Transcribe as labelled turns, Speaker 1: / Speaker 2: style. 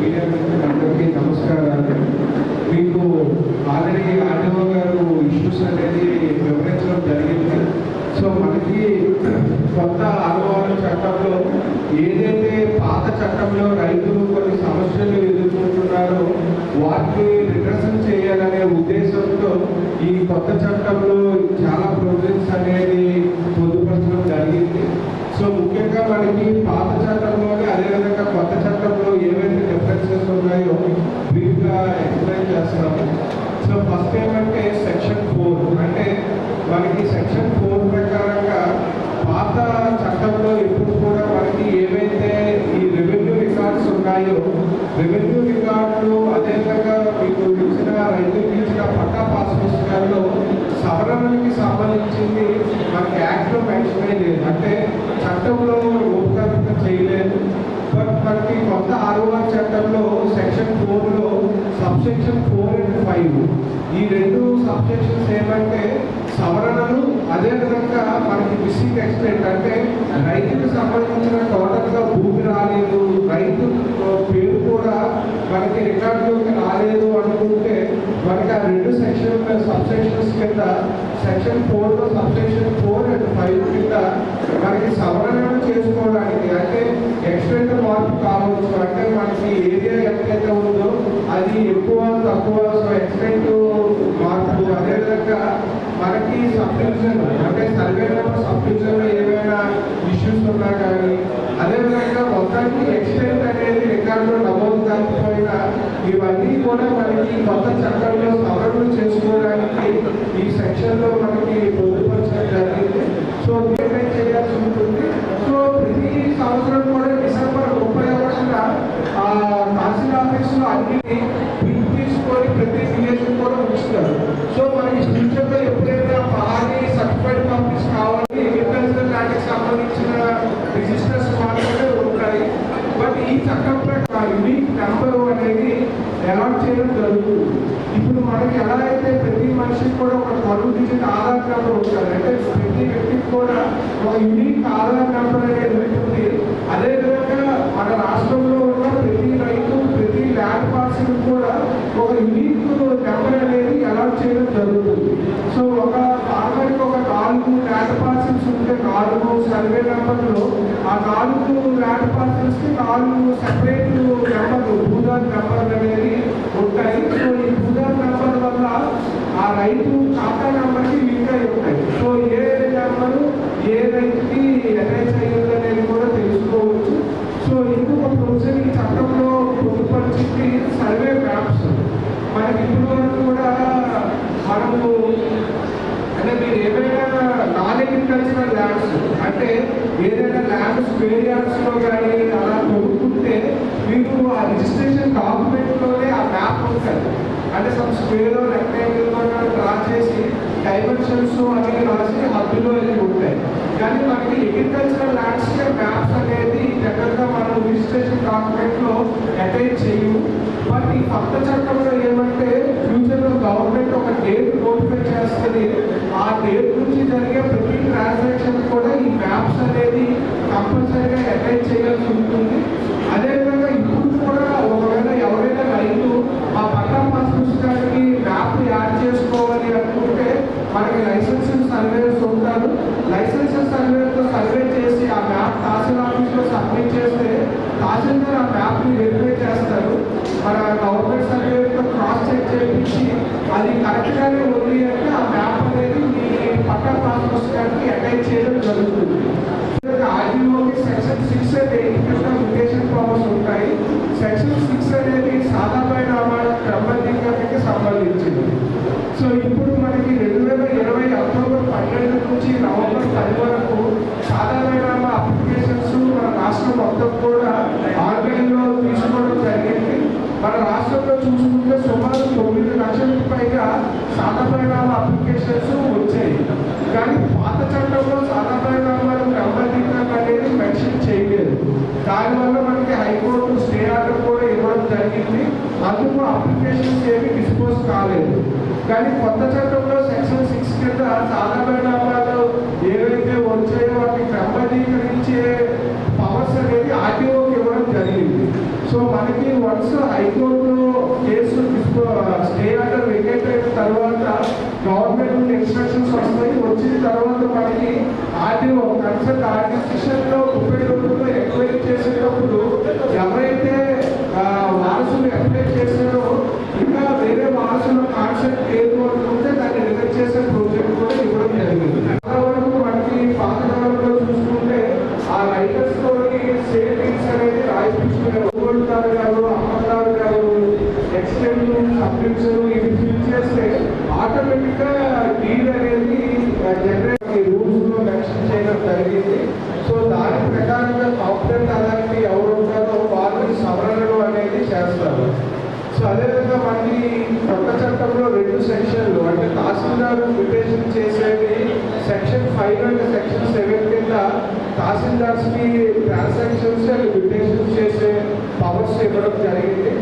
Speaker 1: Media మిత్రులందరికీ నమస్కారాలు. మీకు ఆల్రెడీ ఆర్డీఓ గారు ఇష్యూస్ అనేది వివరించడం జరిగింది. సో మనకి కొత్త ఆదివారం చట్టంలో ఏదైతే పాత చట్టంలో రైతులు కొన్ని సమస్యలు ఎదుర్కొంటున్నారో వాటిని రిడ్రెసల్ చేయాలనే ఉద్దేశంతో ఈ కొత్త చట్టంలో చాలా ప్రొవిజన్స్ అనేది పొందుపరచడం జరిగింది. సో ముఖ్యంగా మనకి పాత చట్టంలోనే అదేవిధంగా కొత్త చట్టంలో ఏవైతే డిఫరెన్సెస్ ఉన్నాయో బ్రీఫ్గా ఎక్స్ప్లెయిన్ చేస్తాము. సో ఫస్ట్ ఏమంటే సెక్షన్ 4 అంటే మనకి సెక్షన్ 4 ప్రకారంగా పాత చట్టంలో ఎప్పుడు కూడా మనకి ఏవైతే ఈ రెవెన్యూ రికార్డ్స్ ఉన్నాయో రెవెన్యూ రికార్డులు అదేవిధంగా మీకు ఇచ్చిన రైతులకు ఇచ్చిన పట్టా పాస్ పుస్తకాల్లో సవరణలకి సంబంధించింది మనకి యాక్ట్లో మెన్షన్ లేదు, అంటే చట్టంలో రూపకల్పన చేయలేదు. బట్ మనకి కొత్త ఆర్ఓఆర్ చట్టంలో సెక్షన్ 4లో సబ్సెక్షన్ 4 and 5 ఈ రెండు సబ్సెక్షన్స్ ఏమంటే సవరణలు అదేవిధంగా మనకి మిస్సింగ్ ఎక్స్టెంట్ అంటే రైతుకు సంబంధించిన టోటల్గా భూమి రాలేదు, రైతు పేరు కూడా మనకి రికార్డులోకి రాలేదు అనుకుంటే మనకి ఆ రెండు సబ్సెక్షన్స్ కింద సెక్షన్ 4లో సబ్సెక్షన్ 4 and 5 కింద మనకి సవరణలు చేసుకోవడానికి అంటే ఎక్స్టెంట్ మార్పు కావచ్చు, అంటే మనకి ఏరియా ఎంతైతే ఉందో అది ఎక్కువ తక్కువ ఎక్స్టెంట్ మార్పు, అదేవిధంగా మనకి సబ్ డివిజన్ అంటే సర్వే నెంబర్ సబ్ డివిజన్లో ఏమైనా ఇష్యూస్ ఉన్నా కానీ అదేవిధంగా మొత్తానికి ఎక్స్టెంట్ అనేది రికార్డులో నమోదు కాకపోయినా ఇవన్నీ కూడా మనకి కొత్త చట్టంలో సవరణలు చేసుకోవడానికి ఈ సెక్షన్లో మనకి పొందుపరచడం జరిగింది. సో నిర్ణయం చేయాల్సి ఉంటుంది. సో ప్రతి సంవత్సరం కూడా డిసెంబర్ 31న తహసీల్ ఆఫీసులో అన్నిటి బిల్ తీసుకొని ప్రతి విలేజ్ కూడా ఉంచుతారు. సో మనకి ఫ్యూచర్లో ఎప్పుడైనా పలాని సర్టిఫైడ్ కాపీస్ కావాలి అగ్రికల్చరల్ ల్యాండ్కి సంబంధించిన రిజిస్టర్స్ మాత్రమే ఉంటాయి. బట్ ఈ చట్టం ప్రకారం యూనిక్ నెంబర్ అనేది అలాట్ చేయడం జరుగుతుంది. ఇప్పుడు మనకి ఎలా అయితే ప్రతి మనిషికి కూడా ఒక 12 డిజిట్ ఆధార్ నెంబర్ ఉంటుంది, అంటే ప్రతి వ్యక్తికి కూడా ఒక యూనిక్ ఆధార్ నెంబర్ అనేది ఉంటుంది. అదేవిధంగా మన రాష్ట్రంలో ఉన్న ప్రతి రైతు ప్రతి ల్యాండ్ పార్సల్ కూడా ఒక యూనిక్ నెంబర్ అనేది అలాట్ చేయడం జరుగుతుంది. సో ఒక ఫార్మర్కి ఒక 4 ల్యాండ్ పార్సల్స్ ఉంటే 4 సర్వే నెంబర్లు, ఆ 4 ల్యాండ్ పార్సల్స్కి 4 సెపరేట్ నెంబర్లు భూదాన్ నెంబర్లు అనేది ఉంటాయి. సో ఈ భూదాన్ నెంబర్ వల్ల ఆ రైతు ఖాతా నెంబర్కి లింక్ అయి ఉంటాయి. సో ఏ నెంబరు ఏ రైతుకి అటాచ్ అయ్యింది అనేది కూడా తెలుసుకోవచ్చు. సో ఇంకొక ప్రొవిజన్ ఈ చట్టంలో పొందుపరిచింది సర్వే మ్యాప్స్. మనకి ఇప్పుడు వరకు కూడా మనము అంటే మీరు ఏమైనా నాన్ అగ్రికల్చరల్ ల్యాండ్స్ అంటే ఏదైనా ల్యాండ్ స్క్వేర్ యార్డ్స్లో కానీ అలా కొనుక్కుంటే మీకు ఆ రిజిస్ట్రేషన్ డాక్యుమెంట్లోనే ఆ మ్యాప్ ఉంటుంది. అంటే సమ్ స్క్వేర్ రెక్టాంగిల్లో డ్రా చేసి డైమెన్షన్స్ అవి రాసి హద్దులో వెళ్ళి ఉంటాయి. కానీ మనకి అగ్రికల్చరల్ ల్యాండ్స్కే మ్యాప్స్ అనేది జనరల్గా మనం రిజిస్ట్రేషన్ డాక్యుమెంట్లో అటాచ్ చేయము. బట్ ఈ కొత్త చట్టంలో ఏమంటే ఫ్యూచర్లో గవర్నమెంట్ ఒక డేట్ నోటిఫై చేస్తుంది. ఆ డేట్ నుంచి జరిగే ప్రతి ట్రాన్సాక్షన్ కూడా ఈ మ్యాప్స్ అనేది కంపల్సరీగా అటాచ్ చేయాల్సి ఉంటుంది. అదేవిధంగా ఇప్పుడు కూడా ఒకవేళ ఎవరైనా రైతు ఆ పట్టా పాస్ పుస్తకానికి మ్యాప్ యాడ్ చేసుకోవాలి అనుకుంటే మనకి లైసెన్సెస్ సర్వేయర్స్ ఉంటారు. లైసెన్సెస్ సర్వేయర్తో సర్వే చేసి ఆ మ్యాప్ తహసీల్ ఆఫీస్లో సబ్మిట్ చేస్తే తహసీల్దార్ ఆ మ్యాప్ని వెరిఫై చేస్తారు. మన గవర్నమెంట్ సర్వేయర్తో క్రాస్ చెక్ చేయించి అది కరెక్ట్గానే ఉంది అంటే ఆ మ్యాప్ అనేది మీ పట్టా పాస్ పుస్తకానికి అటాచ్ చేయడం జరుగుతుంది. ఆర్డీఓకి సెక్షన్ 6 and 8 కింద మ్యుటేషన్ పవర్స్ ఉంటాయి. సెక్షన్ 6 అనేది సాధారణ క్రమబద్ధీకరణకి సంబంధించింది. సో ఇప్పుడు మనకి 2020 అక్టోబర్ 12 నుంచి నవంబర్ 10 వరకు సాధారణ అప్లికేషన్స్ మన రాష్ట్రం మొత్తం కూడా ఆన్లైన్లో తీసుకోవడం జరిగింది. మన రాష్ట్రంలో చూసుకుంటే సుమారు 9 లక్షలకు పైగా సాధారణ అప్లికేషన్స్ వచ్చాయి. కానీ పాత చట్టంలో సాధారణ క్రమబద్ధీకరణ అనేది మెన్షన్ చేయలేదు. దానివల్ల మనకి హైకోర్టు స్టే ఆర్డర్ కూడా ఇవ్వడం జరిగింది. అందుకు అప్లికేషన్స్ ఏమి డిస్పోజ్ కాలేదు. కానీ కొత్త చట్టంలో సెక్షన్ 6 కింద సాధారణ ఏవైతే వచ్చాయో వాటిని క్రమబద్ధీకరించే పవర్స్ అనేది ఆర్టీఓకి ఇవ్వడం జరిగింది. సో మనకి 1 once high court case stay order vacate అయిన తర్వాత గవర్నమెంట్ ఇన్స్ట్రక్షన్స్ వస్తాయి. వచ్చిన తర్వాత మనకి ఆర్డీఓ కన్సల్ట్ ఆర్టిఫిషియల్లో 30 రోజుల్లో ఎంక్వైరీ చేసేటప్పుడు ఎవరైతే వారసులు అప్లై చేశారో ఇంకా వేరే వారసుల కాన్సెప్ట్ లేదు అనుకుంటే దాన్ని రిజెక్ట్ చేసే ప్రాజెక్ట్ కూడా ఇవ్వడం జరిగింది. అంతవరకు మనకి పాత కాలంలో చూసుకుంటే ఆ రైటర్స్ తోటి సేవింగ్స్ అనేది రాయిపించుకున్నారు గారు, అమ్మగారు గారు, ఎక్స్టెండ్ సబ్మిషన్ ఇవి ఫిల్ చేస్తే ఆటోమేటిక్ గా డీడ్ అనేది జనరేట్ రూల్స్ లో మెన్షన్ చేయడం జరిగింది. సో దాని ప్రకారంగా కాంపిటెంట్ అథారిటీ ఎవరు ఉంటారో వాళ్ళని సవరణలు అనేది చేస్తారు. సో అదేవిధంగా మనకి కొత్త చట్టంలో 2 సెక్షన్లు అంటే తహసీల్దార్ మ్యూటేషన్ చేసేది సెక్షన్ 5 అంటే సెక్షన్ 7 కింద తహసీల్దార్స్ కి ట్రాన్సాక్షన్స్ మ్యూటేషన్ చేసే పవర్స్ ఇవ్వడం జరిగింది.